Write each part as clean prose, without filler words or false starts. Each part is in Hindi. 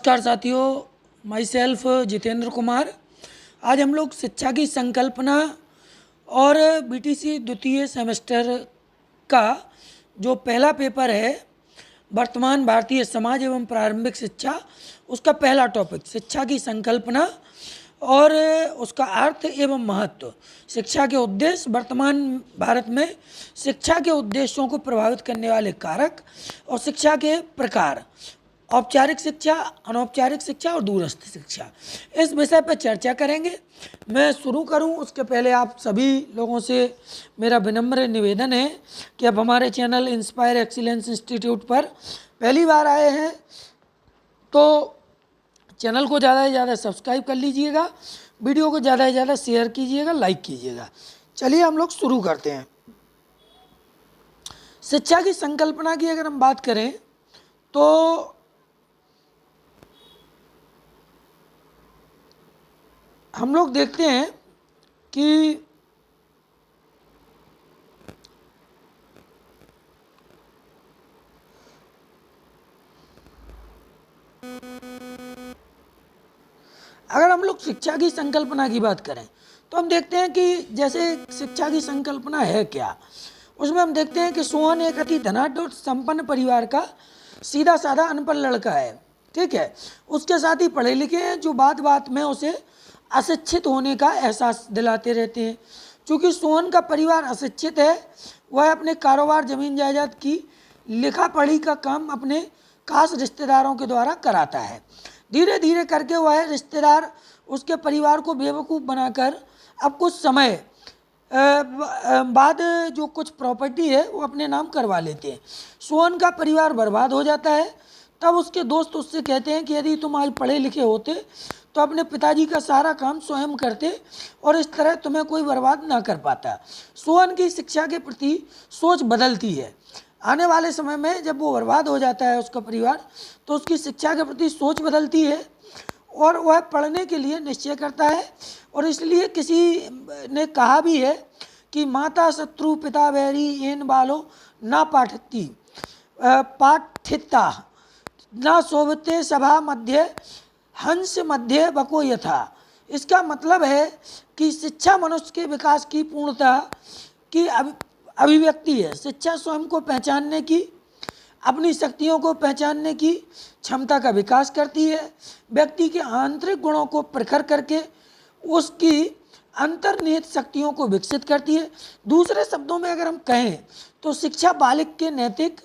नमस्कार साथियों, माई सेल्फ जितेंद्र कुमार। आज हम लोग शिक्षा की संकल्पना और बीटीसी द्वितीय सेमेस्टर का जो पहला पेपर है वर्तमान भारतीय समाज एवं प्रारंभिक शिक्षा, उसका पहला टॉपिक शिक्षा की संकल्पना और उसका अर्थ एवं महत्व, शिक्षा के उद्देश्य, वर्तमान भारत में शिक्षा के उद्देश्यों को प्रभावित करने वाले कारक और शिक्षा के प्रकार, औपचारिक शिक्षा, अनौपचारिक शिक्षा और दूरस्थ शिक्षा, इस विषय पर चर्चा करेंगे। मैं शुरू करूं उसके पहले आप सभी लोगों से मेरा विनम्र निवेदन है कि अब हमारे चैनल इंस्पायर एक्सीलेंस इंस्टीट्यूट पर पहली बार आए हैं तो चैनल को ज़्यादा से ज़्यादा सब्सक्राइब कर लीजिएगा, वीडियो को ज़्यादा से ज़्यादा शेयर कीजिएगा, लाइक कीजिएगा। चलिए हम लोग शुरू करते हैं। शिक्षा की संकल्पना की अगर हम बात करें तो हम लोग देखते हैं कि अगर हम लोग शिक्षा की संकल्पना की बात करें तो हम देखते हैं कि जैसे शिक्षा की संकल्पना है क्या, उसमें हम देखते हैं कि सोहन एक अति धनाढ्य और संपन्न परिवार का सीधा साधा अनपढ़ लड़का है। ठीक है, उसके साथ ही पढ़े लिखे हैं जो बात बात में उसे अशिक्षित होने का एहसास दिलाते रहते हैं। चूँकि सोहन का परिवार अशिक्षित है, वह अपने कारोबार, जमीन जायदाद की लिखा पढ़ी का काम अपने खास रिश्तेदारों के द्वारा कराता है। धीरे धीरे करके वह रिश्तेदार उसके परिवार को बेवकूफ़ बनाकर अब कुछ समय बाद जो कुछ प्रॉपर्टी है वो अपने नाम करवा लेते हैं। सोहन का परिवार बर्बाद हो जाता है। तब उसके दोस्त उससे कहते हैं कि यदि तुम आज पढ़े लिखे होते तो अपने पिताजी का सारा काम स्वयं करते और इस तरह तुम्हें कोई बर्बाद ना कर पाता। सोहन की शिक्षा के प्रति सोच बदलती है। आने वाले समय में जब वो बर्बाद हो जाता है उसका परिवार, तो उसकी शिक्षा के प्रति सोच बदलती है और वह पढ़ने के लिए निश्चय करता है। और इसलिए किसी ने कहा भी है कि माता शत्रु पिता बैरी एन बालो ना पाठिता ना शोभते सभा मध्य हंस मध्य बको यथा। इसका मतलब है कि शिक्षा मनुष्य के विकास की पूर्णता की अभिव्यक्ति है। शिक्षा स्वयं को पहचानने की, अपनी शक्तियों को पहचानने की क्षमता का विकास करती है। व्यक्ति के आंतरिक गुणों को प्रखर करके उसकी अंतर्निहित शक्तियों को विकसित करती है। दूसरे शब्दों में अगर हम कहें तो शिक्षा बालिक के नैतिक,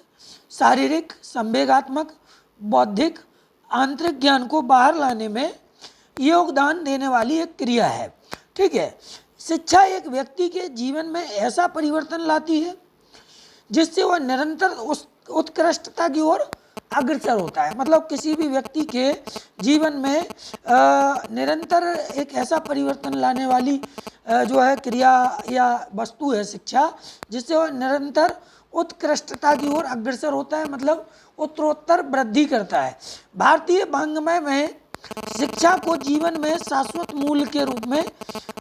शारीरिक, संवेगात्मक, बौद्धिक, आंतरिक ज्ञान को बाहर लाने में योगदान देने वाली एक क्रिया है। ठीक है, शिक्षा एक व्यक्ति के जीवन में ऐसा परिवर्तन लाती है जिससे वह निरंतर उस उत्कृष्टता की ओर अग्रसर होता है। मतलब किसी भी व्यक्ति के जीवन में निरंतर एक ऐसा परिवर्तन लाने वाली जो है क्रिया या वस्तु है शिक्षा, जिससे वह निरंतर उत्कृष्टता की ओर अग्रसर होता है, मतलब उत्तरोत्तर वृद्धि करता है। भारतीय वाङ्मय में शिक्षा को जीवन में शाश्वत मूल्य के रूप में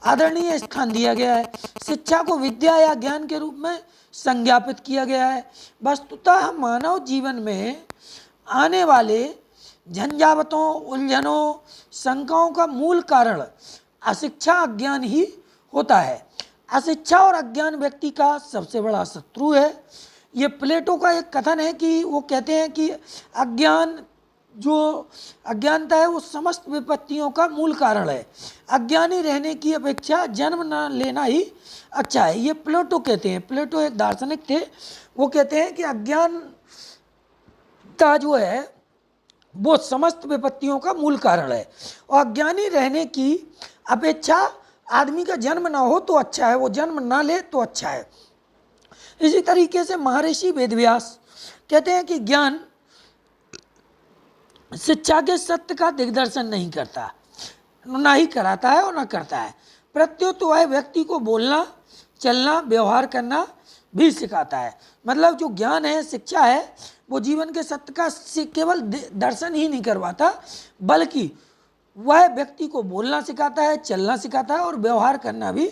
आदरणीय स्थान दिया गया है। शिक्षा को विद्या या ज्ञान के रूप में संज्ञापित किया गया है। वस्तुतः मानव जीवन में आने वाले झंझावतों, उलझनों, शंकाओं का मूल कारण अशिक्षा, अज्ञान ही होता है। अशिक्षा और अज्ञान व्यक्ति का सबसे बड़ा शत्रु है। ये प्लेटो का एक कथन है कि वो कहते हैं कि अज्ञानता है वो समस्त विपत्तियों का मूल कारण है। अज्ञानी रहने की अपेक्षा जन्म न लेना ही अच्छा है। ये प्लेटो कहते हैं। प्लेटो एक दार्शनिक थे। वो कहते हैं कि अज्ञानता जो है वो समस्त विपत्तियों का मूल कारण है और अज्ञानी रहने की अपेक्षा आदमी का जन्म ना हो तो अच्छा है, वो जन्म ना ले तो अच्छा है। इसी तरीके से महर्षि वेदव्यास कहते हैं कि ज्ञान शिक्षा के सत्य का दिग्दर्शन नहीं करता, ना ही कराता है और ना करता है। प्रत्युत वह व्यक्ति को बोलना, चलना, व्यवहार करना भी सिखाता है। मतलब जो ज्ञान है, शिक्षा है, वो जीवन के सत्य का केवल दर्शन ही नहीं करवाता, बल्कि वह व्यक्ति को बोलना सिखाता है, चलना सिखाता है और व्यवहार करना भी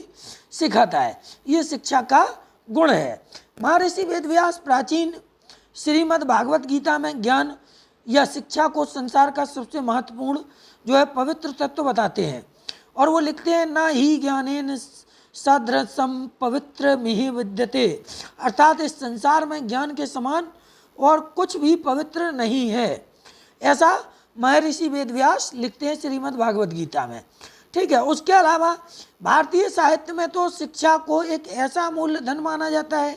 सिखाता है। ये शिक्षा का गुण है। महर्षि वेदव्यास प्राचीन श्रीमद् भागवत गीता में ज्ञान या शिक्षा को संसार का सबसे महत्वपूर्ण जो है पवित्र तत्व बताते हैं। और वो लिखते हैं, ना ही ज्ञानेन सदृशम पवित्र मिहि विद्यते, अर्थात इस संसार में ज्ञान के समान और कुछ भी पवित्र नहीं है। ऐसा महर्षि वेदव्यास लिखते हैं श्रीमद् भागवत गीता में। ठीक है। उसके अलावा भारतीय साहित्य में तो शिक्षा को एक ऐसा मूल्य धन माना जाता है,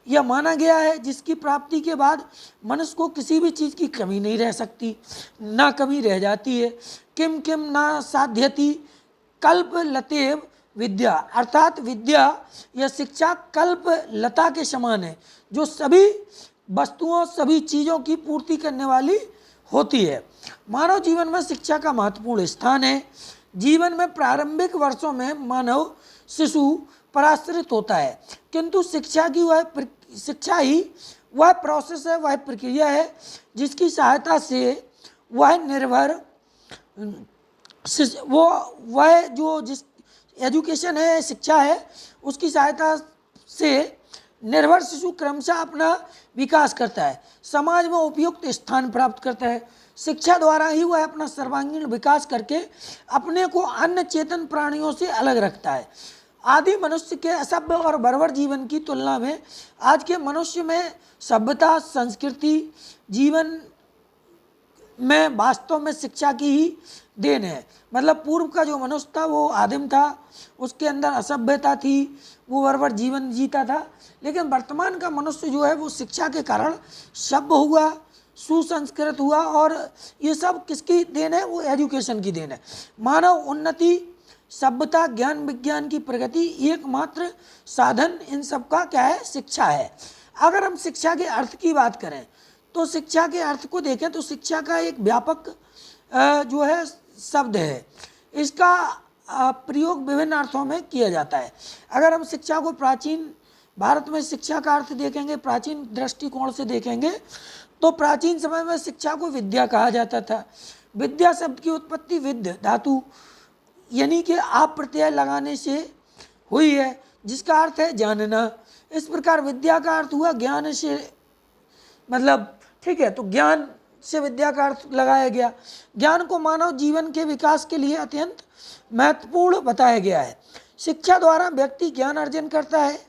यह माना गया है जिसकी प्राप्ति के बाद मनुष्य को किसी भी चीज़ की कमी नहीं रह सकती, ना कमी रह जाती है। किम किम ना साध्यति कल्प लतेव विद्या, अर्थात विद्या या शिक्षा कल्प लता के समान है, जो सभी वस्तुओं सभी चीज़ों की पूर्ति करने वाली होती है। मानव जीवन में शिक्षा का महत्वपूर्ण स्थान है। जीवन में प्रारंभिक वर्षों में मानव शिशु पराश्रित होता है, किंतु शिक्षा ही वह प्रोसेस है, वह प्रक्रिया है जिसकी सहायता से वह जिस एजुकेशन है, शिक्षा है, उसकी सहायता से निर्भर शिशु क्रमशः अपना विकास करता है, समाज में उपयुक्त स्थान प्राप्त करता है। शिक्षा द्वारा ही वह अपना सर्वांगीण विकास करके अपने को अन्य चेतन प्राणियों से अलग रखता है। आदि मनुष्य के असभ्य और बर्बर जीवन की तुलना में आज के मनुष्य में सभ्यता, संस्कृति, जीवन में वास्तव में शिक्षा की ही देन है। मतलब पूर्व का जो मनुष्य था वो आदिम था, उसके अंदर असभ्यता थी, वो बर्बर जीवन जीता था, लेकिन वर्तमान का मनुष्य जो है वो शिक्षा के कारण सभ्य हुआ, सुसंस्कृत हुआ। और ये सब किसकी देन है? वो एजुकेशन की देन है। मानव उन्नति, सभ्यता, ज्ञान विज्ञान की प्रगति एकमात्र साधन इन सब का क्या है? शिक्षा है। अगर हम शिक्षा के अर्थ की बात करें तो शिक्षा के अर्थ को देखें तो शिक्षा का एक व्यापक जो है शब्द है, इसका प्रयोग विभिन्न अर्थों में किया जाता है। अगर हम शिक्षा को प्राचीन भारत में शिक्षा का अर्थ देखेंगे, प्राचीन दृष्टिकोण से देखेंगे, तो प्राचीन समय में शिक्षा को विद्या कहा जाता था। विद्या शब्द की उत्पत्ति विद्य धातु यानी कि आप प्रत्यय लगाने से हुई है, जिसका अर्थ है जानना। इस प्रकार विद्या का अर्थ हुआ ज्ञान से, मतलब ठीक है, तो ज्ञान से विद्या का अर्थ लगाया गया। ज्ञान को मानव जीवन के विकास के लिए अत्यंत महत्वपूर्ण बताया गया है। शिक्षा द्वारा व्यक्ति ज्ञान अर्जन करता है।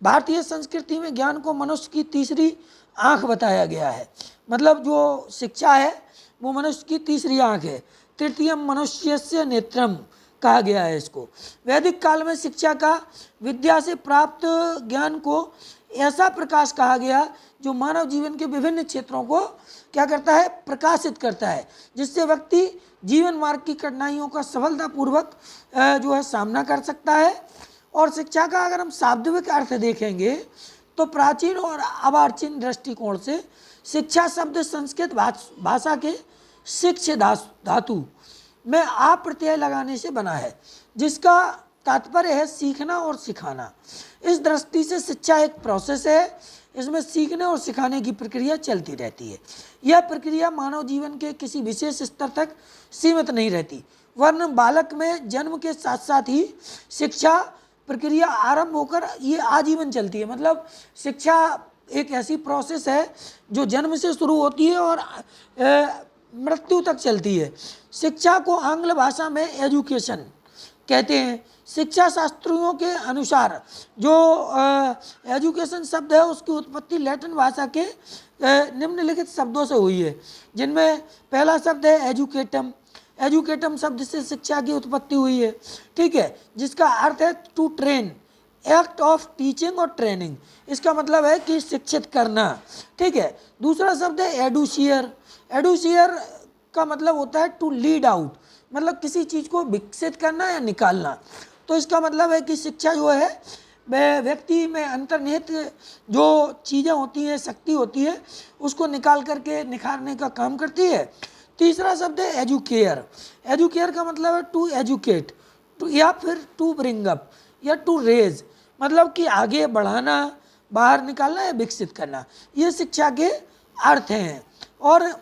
भारतीय संस्कृति में ज्ञान को मनुष्य की तीसरी आंख बताया गया है। मतलब जो शिक्षा है वो मनुष्य की तीसरी आंख है। तृतीयम मनुष्यस्य नेत्रम कहा गया है इसको। वैदिक काल में शिक्षा का विद्या से प्राप्त ज्ञान को ऐसा प्रकाश कहा गया जो मानव जीवन के विभिन्न क्षेत्रों को क्या करता है? प्रकाशित करता है, जिससे व्यक्ति जीवन मार्ग की कठिनाइयों का सफलतापूर्वक जो है सामना कर सकता है। और शिक्षा का अगर हम शाब्दिक अर्थ देखेंगे तो प्राचीन और अर्वाचीन दृष्टिकोण से शिक्षा शब्द संस्कृत भाषा के शिक्ष धातु में आप प्रत्यय लगाने से बना है, जिसका तात्पर्य है सीखना और सिखाना। इस दृष्टि से शिक्षा एक प्रोसेस है, इसमें सीखने और सिखाने की प्रक्रिया चलती रहती है। यह प्रक्रिया मानव जीवन के किसी विशेष स्तर तक सीमित नहीं रहती, वरन बालक में जन्म के साथ साथ ही शिक्षा प्रक्रिया आरंभ होकर ये आजीवन चलती है। मतलब शिक्षा एक ऐसी प्रोसेस है जो जन्म से शुरू होती है और मृत्यु तक चलती है। शिक्षा को आंग्ल भाषा में एजुकेशन कहते हैं। शिक्षा शास्त्रियों के अनुसार जो एजुकेशन शब्द है उसकी उत्पत्ति लैटिन भाषा के निम्नलिखित शब्दों से हुई है, जिनमें पहला शब्द है एजुकेटम। एजुकेटम शब्द से शिक्षा की उत्पत्ति हुई है, ठीक है, जिसका अर्थ है to train, act of teaching और ट्रेनिंग। इसका मतलब है कि शिक्षित करना, ठीक है। दूसरा शब्द है एडुशियर। एडुशियर का मतलब होता है टू लीड आउट, मतलब किसी चीज़ को विकसित करना या निकालना। तो इसका मतलब है कि शिक्षा जो है व्यक्ति में अंतर्निहित जो चीज़ें होती हैं, शक्ति होती है, उसको निकाल करके निखारने का काम करती है। तीसरा शब्द है एजुकेयर। एजुकेयर का मतलब है टू एजुकेट, टू या फिर टू ब्रिंग अप या टू रेज, मतलब कि आगे बढ़ाना, बाहर निकालना या विकसित करना। ये शिक्षा के अर्थ हैं। और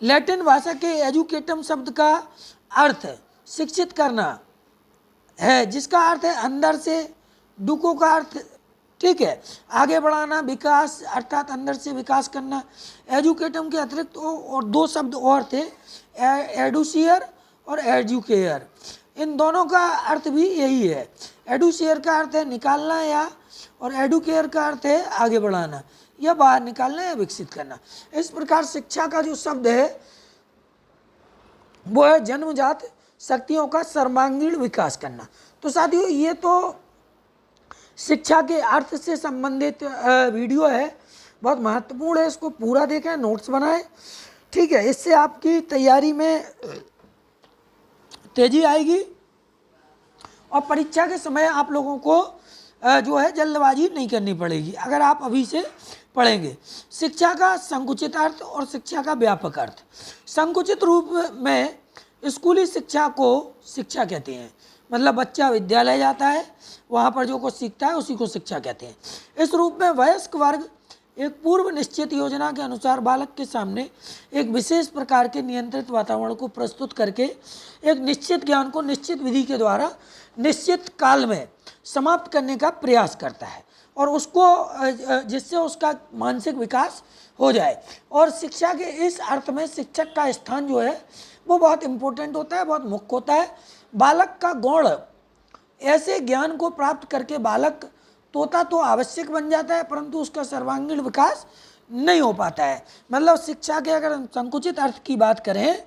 लैटिन भाषा के एजुकेटम शब्द का अर्थ शिक्षित करना है, जिसका अर्थ है अंदर से। डुको का अर्थ ठीक है। आगे बढ़ाना, विकास अर्थात अंदर से विकास करना। एजुकेटम के अतिरिक्त और दो शब्द और थे, एडुसियर और एजुकेयर। इन दोनों का अर्थ भी यही है। एडुसियर का अर्थ है निकालना या, और एडुकेयर का अर्थ है आगे बढ़ाना या बाहर निकालना या विकसित करना। इस प्रकार शिक्षा का जो शब्द है वो है जन्मजात शक्तियों का सर्वांगीण विकास करना। तो साथियों ये तो शिक्षा के अर्थ से संबंधित वीडियो है, बहुत महत्वपूर्ण है, इसको पूरा देखें, नोट्स बनाएं, ठीक है। इससे आपकी तैयारी में तेजी आएगी और परीक्षा के समय आप लोगों को जो है जल्दबाजी नहीं करनी पड़ेगी अगर आप अभी से पढ़ेंगे। शिक्षा का संकुचित अर्थ और शिक्षा का व्यापक अर्थ। संकुचित रूप में स्कूली शिक्षा को शिक्षा कहते हैं, मतलब बच्चा विद्यालय जाता है, वहाँ पर जो कुछ सीखता है उसी को शिक्षा कहते हैं। इस रूप में वयस्क वर्ग एक पूर्व निश्चित योजना के अनुसार बालक के सामने एक विशेष प्रकार के नियंत्रित वातावरण को प्रस्तुत करके एक निश्चित ज्ञान को निश्चित विधि के द्वारा निश्चित काल में समाप्त करने का प्रयास करता है, और उसको जिससे उसका मानसिक विकास हो जाए। और शिक्षा के इस अर्थ में शिक्षक का स्थान जो है वो बहुत इम्पोर्टेंट होता है, बहुत मुख्य होता है। बालक का गौण ऐसे ज्ञान को प्राप्त करके बालक तोता तो आवश्यक बन जाता है, परंतु उसका सर्वांगीण विकास नहीं हो पाता है। मतलब शिक्षा के अगर हम संकुचित अर्थ की बात करें